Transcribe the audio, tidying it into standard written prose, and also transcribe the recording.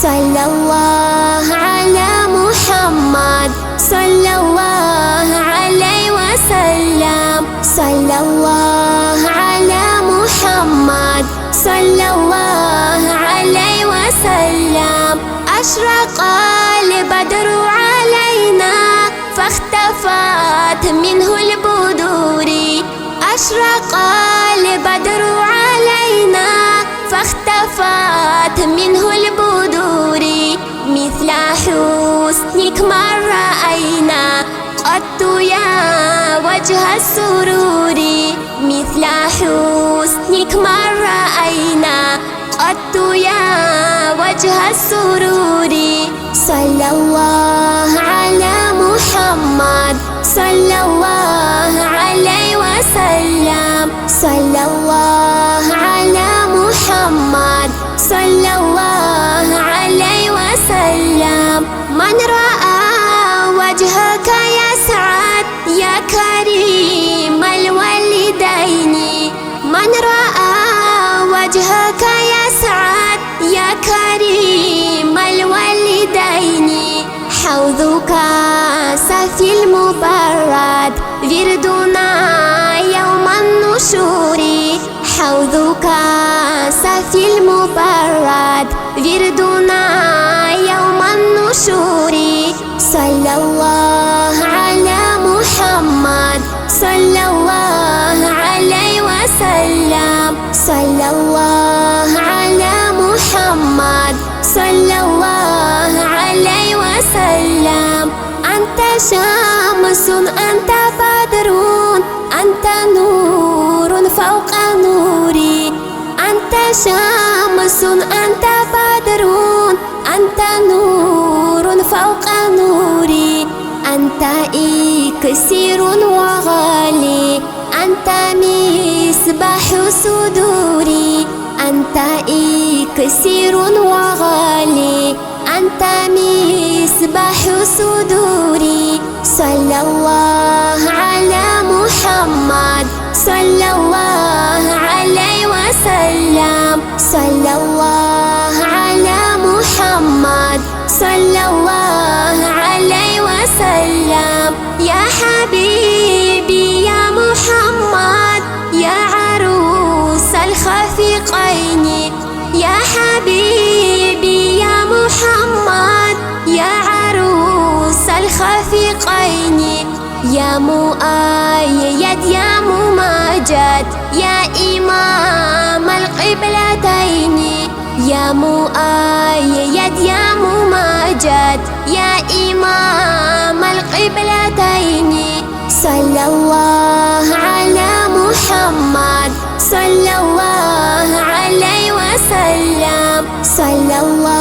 صلى الله على محمد صلى الله عليه وسلم. صلى الله على محمد صلى الله عليه وسلم. أشرق البدر علينا فاختفت منه البدور. أشرق البدر علينا فاختفت منه البدور. مثل حسنك ما رأينا قط يا وجه السرور. مثل حسنك ما رأينا قط يا وجه السرور. صلى الله على محمد صلى الله عليه وسلم. صلى الله على محمد صلى الله عليه وسلم. من رأى وجهك يسعد يا كريم الوالدين. من رأى وجهك يسعد يا كريم الوالدين. حوضك سفي المبرد وردنا يوم النشور. حوضك سفي المبرد وردنا يوم النشور. صلى الله على محمد صلى الله عليه وسلم. صلى الله على محمد صلى الله عليه وسلم. أنت شمس أنت بدر أنت نور فوق نوري. أنت شمس أنت بدر أنت نور فوق نوري. أنت إكسير وغالي أنت مصباح صدوري. أنت إكسير وغالي أنت مصباح صدوري. صلى الله على محمد صلى الله عليه وسلم. صلى الله على محمد صلى الله عليه وسلم. يا حبيبي يا محمد يا عروس الخفيقين. يا حبيبي يا محمد يا عروس الخفيقين. يا مؤيد يا ممجد يا إمام القبلتين. يا مؤيد يا ممجد يا إمام القبلتين. صلى الله على محمد صلى الله عليه وسلم. صلى الله